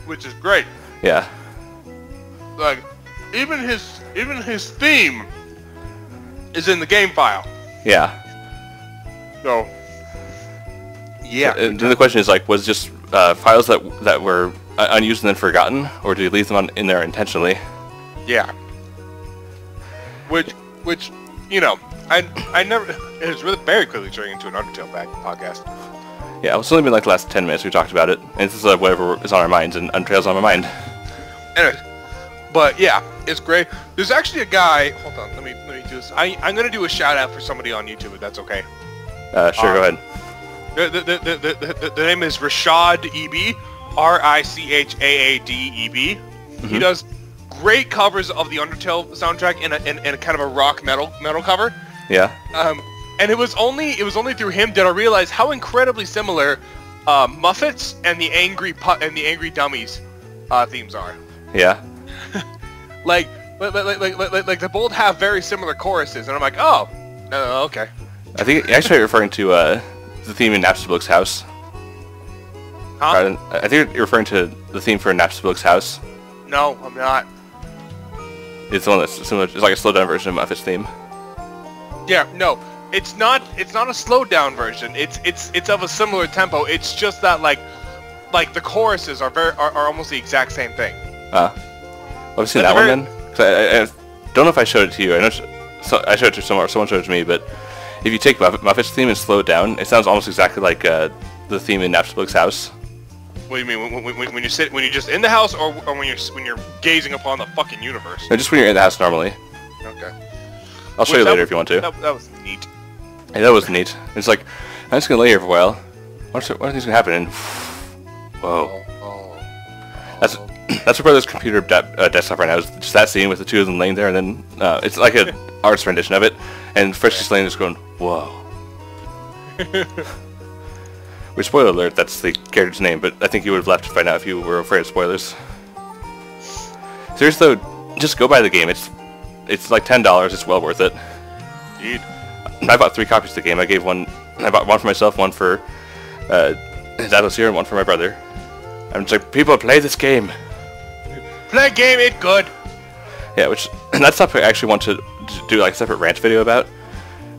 S3: Which is great.
S1: Yeah.
S3: Like, even his theme is in the game file.
S1: Yeah.
S3: So. Yeah.
S1: And then the question is, like, was it just files that were unused and then forgotten, or did he leave them in there intentionally?
S3: Yeah. Which you know, I never. It was really very quickly turning into an Undertale podcast.
S1: Yeah, it's only been like the last 10 minutes we talked about it, and this is whatever is on our minds, and Undertale's on my mind.
S3: Anyways, but yeah, it's great. There's actually a guy. Hold on, let me do this. I'm gonna do a shout out for somebody on YouTube, if that's okay.
S1: Sure, go ahead.
S3: The name is Rashad EB, RICHAADEB. He does great covers of the Undertale soundtrack in a kind of a rock metal cover.
S1: Yeah.
S3: And it was only through him that I realized how incredibly similar Muffets and the Angry Dummies themes are.
S1: Yeah.
S3: like they both have very similar choruses, and I'm like, oh, no, okay.
S1: I think you're actually referring to the theme in Napstablook's house.
S3: Huh?
S1: I think you're referring to the theme for Napstablook's house.
S3: No, I'm not.
S1: It's the one that's similar. It's like a slowed down version of Muffet's theme.
S3: Yeah, no. It's not a slowed down version. It's of a similar tempo. It's just that like the choruses are almost the exact same thing.
S1: I've seen that one then. 'Cause I don't know if I showed it to you. I know I showed it to someone showed it to me. But if you take Muffet's theme and slow it down, it sounds almost exactly like the theme in Napstablook's house.
S3: What do you mean when you're just in the house, or when you're gazing upon the fucking universe?
S1: No, just when you're in the house normally.
S3: Okay.
S1: I'll show you later if you want to.
S3: That was neat.
S1: Yeah, that was neat. It's like, I'm just gonna lay here for a while. What are things gonna happen? And whoa. That's what Brother's computer desktop right now is. Just that scene with the two of them laying there, and then it's like an artist rendition of it, and Fresh just laying there, just going, whoa. Which, spoiler alert, that's the character's name, but I think you would have left to find out if you were afraid of spoilers. Seriously though, just go buy the game. It's like $10. It's well worth it.
S3: Indeed.
S1: I bought 3 copies of the game. I bought one for myself, one for Zathos here, and one for my brother. I'm just like, people, play this game.
S3: Play game, it's good.
S1: Yeah, and that's stuff I actually want to do like a separate rant video about.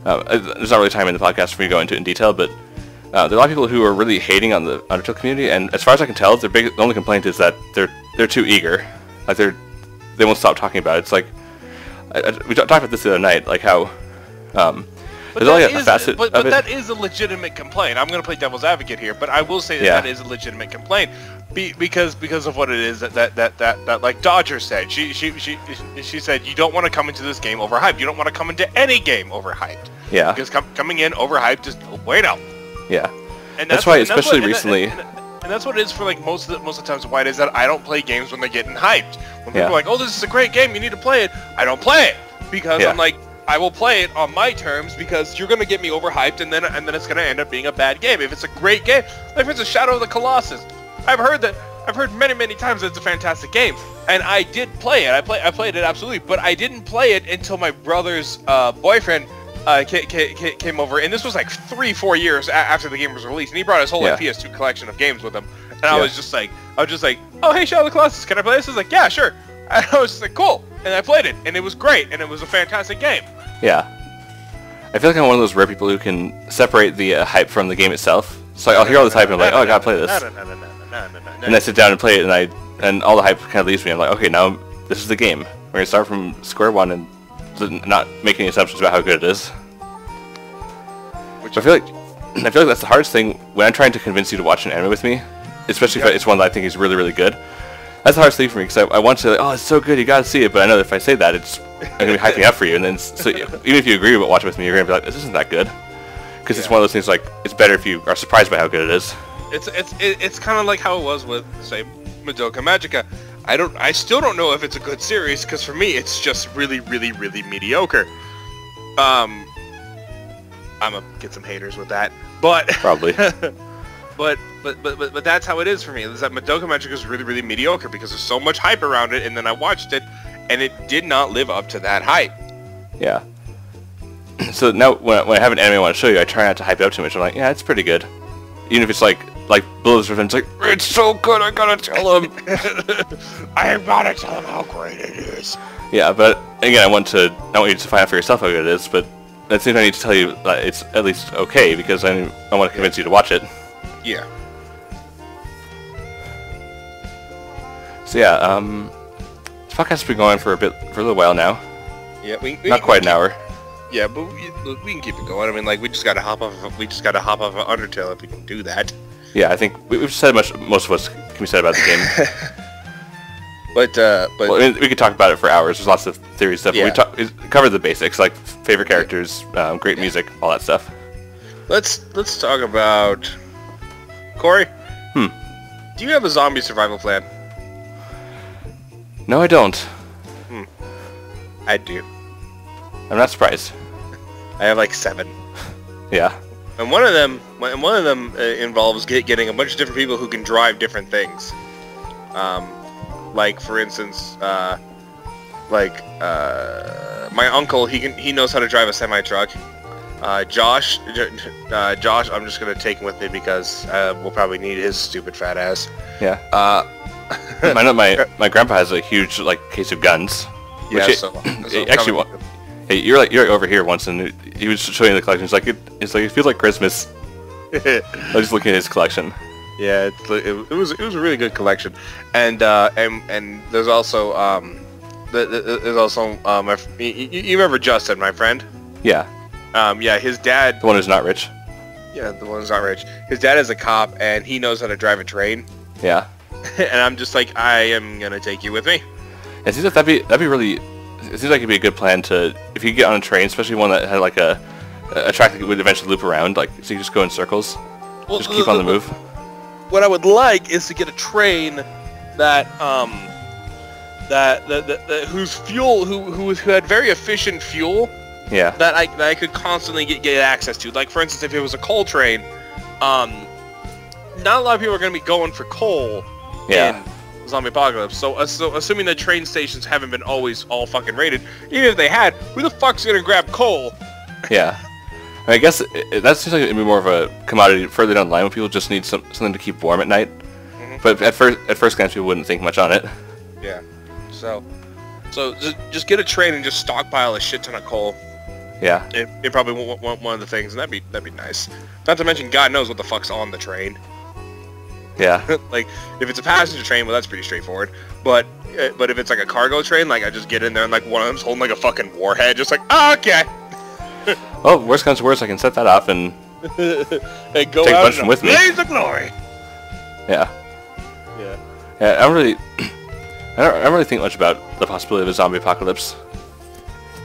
S1: There's not really time in the podcast for me to go into it in detail, but there are a lot of people who are really hating on the Undertale community, and as far as I can tell, the only complaint is that they're too eager. Like they won't stop talking about it. It's like we talked about this the other night, like how there's only a facet of it.
S3: But that is a legitimate complaint. I'm going to play devil's advocate here, but I will say that is a legitimate complaint because of what it is that like Dodger said. She said you don't want to come into this game overhyped. You don't want to come into any game overhyped.
S1: Yeah.
S3: Because coming in overhyped is no bueno.
S1: Yeah. And that's why, especially recently.
S3: And that's what it is for like most of the times. Why it is that I don't play games when they're getting hyped. When people are like, "Oh, this is a great game, you need to play it," I don't play it because I'm like, I will play it on my terms because you're gonna get me overhyped, and then it's gonna end up being a bad game. If it's a great game, like for instance, Shadow of the Colossus, I've heard many times that it's a fantastic game, and I did play it. I played it absolutely, but I didn't play it until my brother's boyfriend came over, and this was like 3-4 years after the game was released, and he brought his whole like, PS2 collection of games with him, and I was just like, oh hey, Shadow of the Colossus, can I play this? I was like, yeah, sure. And I was just like, cool, and I played it, and it was great, and it was a fantastic game.
S1: Yeah, I feel like I'm one of those rare people who can separate the hype from the game itself. So I'll hear all this hype and I'm like, oh, I gotta play this, and I sit down and play it, and all the hype kind of leaves me. I'm like, okay, now this is the game. We're gonna start from square one and not make any assumptions about how good it is. I feel like that's the hardest thing when I'm trying to convince you to watch an anime with me, especially if it's one that I think is really, really good. That's the hardest thing for me, because I want to say, like, oh, it's so good, you gotta see it, but I know that if I say that, it's gonna be hyping up for you, and then so even if you agree with watching with me, you're gonna be like, this isn't that good, because it's one of those things like it's better if you are surprised by how good it is.
S3: It's kind of like how it was with, say, Madoka Magica. I still don't know if it's a good series, because for me it's just really, really, really mediocre. I'm gonna get some haters with that, but
S1: probably.
S3: But that's how it is for me. Is that Madoka Magica is really, really mediocre because there's so much hype around it, and then I watched it, and it did not live up to that hype.
S1: Yeah. so now when I have an anime I want to show you, I try not to hype it up too much. I'm like, yeah, it's pretty good. Even if it's like Below Revenge, like, it's so good, I gotta tell him.
S3: I gotta tell him how great it is.
S1: Yeah, but again, I want you to find out for yourself how good it is, but at the same time I need to tell you that it's at least okay, because I want to convince you to watch it.
S3: Yeah.
S1: So yeah, this podcast has been going for a little while now.
S3: Yeah,
S1: not quite an hour.
S3: Yeah, but we can keep it going. I mean, like, we just gotta hop off of Undertale if we can do that.
S1: Yeah, I think we've said most of what's can be said about the game.
S3: but
S1: well, I mean, we could talk about it for hours. There's lots of theory stuff.
S3: Yeah.
S1: But we covered the basics, like favorite characters, great music, all that stuff.
S3: Let's talk about Corey. Do you have a zombie survival plan?
S1: No, I don't.
S3: I do.
S1: I'm not surprised.
S3: I have like 7.
S1: Yeah.
S3: And one of them involves getting a bunch of different people who can drive different things. Like for instance, my uncle, he knows how to drive a semi truck. Josh, I'm just gonna take him with me because we'll probably need his stupid fat ass.
S1: Yeah. I know my grandpa has a huge case of guns.
S3: Yeah.
S1: Actually, hey, you're over here once, and he was showing the collection. It's like it feels like Christmas. I was just looking at his collection.
S3: Yeah, it was a really good collection, and there's also you remember Justin, my friend?
S1: Yeah.
S3: Yeah, his dad.
S1: The one who's not rich.
S3: Yeah, the one who's not rich. His dad is a cop, and he knows how to drive a train.
S1: Yeah.
S3: And I'm just like, I am gonna take you with me.
S1: It seems like that'd be really. It seems like it'd be a good plan if you get on a train, especially one that had like a track that would eventually loop around, so you just go in circles. Well, just keep on the move.
S2: What I would like is to get a train that whose fuel who had very efficient fuel.
S1: Yeah.
S2: That I could constantly get access to. Like for instance, if it was a coal train, not a lot of people are going to be going for coal.
S1: Yeah.
S2: In Zombie Apocalypse. So assuming that train stations haven't been always all fucking raided, even if they had, who the fuck's going to grab coal?
S1: Yeah. I guess that seems like it'd be more of a commodity further down the line when people just need something to keep warm at night. Mm-hmm. But at first glance, people wouldn't think much on it.
S2: Yeah. So just get a train and just stockpile a shit ton of coal.
S1: Yeah.
S2: It probably one of the things, and that'd be nice. Not to mention, God knows what the fuck's on the train.
S1: Yeah.
S2: Like, if it's a passenger train, well, that's pretty straightforward. But if it's like a cargo train, like, I just get in there and like one of them's holding like a fucking warhead, just like, oh, okay.
S1: Oh, worst comes to worst, I can set that off and
S2: hey, go
S1: take
S2: out
S1: a bunch of them with me.
S2: Blaze of glory.
S1: Yeah.
S2: Yeah.
S1: Yeah. I don't really think much about the possibility of a zombie apocalypse.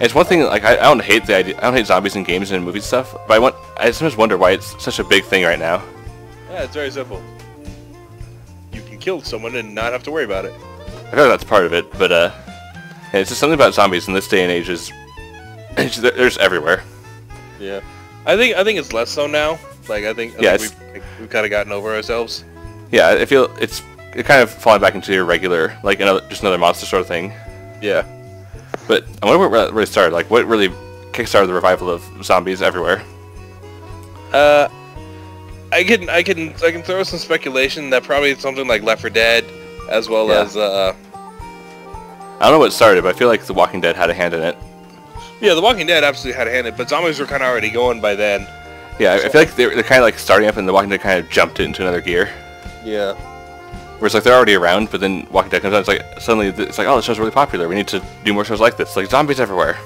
S1: It's one thing, like, I don't hate the idea. I don't hate zombies in games and in movie stuff, but I sometimes wonder why it's such a big thing right now.
S2: Yeah, it's very simple. You can kill someone and not have to worry about it.
S1: I feel like that's part of it, but yeah, it's just something about zombies in this day and age they're just everywhere.
S2: Yeah, I think it's less so now. Like I think we've kind of gotten over ourselves.
S1: Yeah, I feel it's kind of falling back into your regular, like just another monster sort of thing.
S2: Yeah.
S1: But I wonder what really started. Like, what really kickstarted the revival of zombies everywhere?
S2: I can throw some speculation that probably it's something like Left 4 Dead, as well as
S1: I don't know what started, but I feel like The Walking Dead had a hand in it.
S2: Yeah, The Walking Dead absolutely had a hand in it, but zombies were kind of already going by then.
S1: Yeah, I feel like they're kind of like starting up, and The Walking Dead kind of jumped it into another gear.
S2: Yeah.
S1: Whereas like they're already around, but then Walking Dead comes out, it's like suddenly it's like, oh, this show's really popular. We need to do more shows like this. Like zombies everywhere.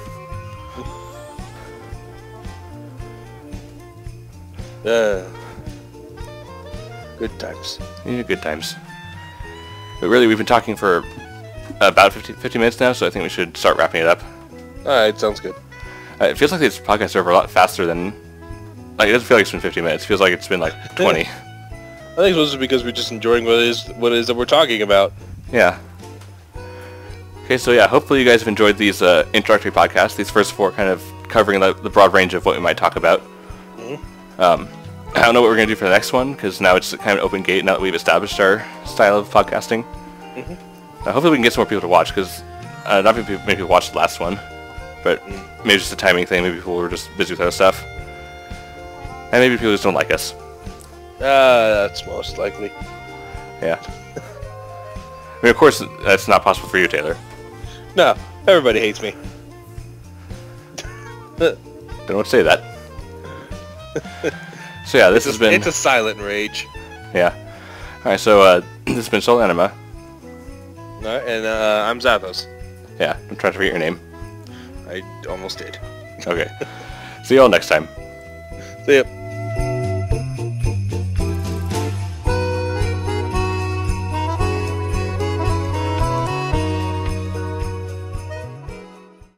S2: Good times.
S1: Yeah, good times. But really, we've been talking for about 50 minutes now, so I think we should start wrapping it up.
S2: Alright, sounds good.
S1: It feels like these podcasts are over a lot faster than... Like, it doesn't feel like it's been 50 minutes. It feels like it's been like 20.
S2: I think it's mostly because we're just enjoying what it is that we're talking about.
S1: Yeah. Okay, so yeah, hopefully you guys have enjoyed these introductory podcasts. These first 4 kind of covering the broad range of what we might talk about. Mm-hmm. I don't know what we're going to do for the next one, because now it's kind of an open gate now that we've established our style of podcasting. Mm-hmm. Hopefully we can get some more people to watch, because not many people watched the last one. But maybe just a timing thing. Maybe people were just busy with other stuff. And maybe people just don't like us.
S3: That's most likely.
S1: Yeah. I mean, of course, that's not possible for you, Taylor.
S3: No, everybody hates me.
S1: Don't say that. So yeah, this has been...
S3: It's a silent rage.
S1: Yeah. Alright, so this has been Solanima.
S3: Alright, and I'm Zathos.
S1: Yeah, I'm trying to forget your name.
S3: I almost did.
S1: Okay. See you all next time.
S3: See ya.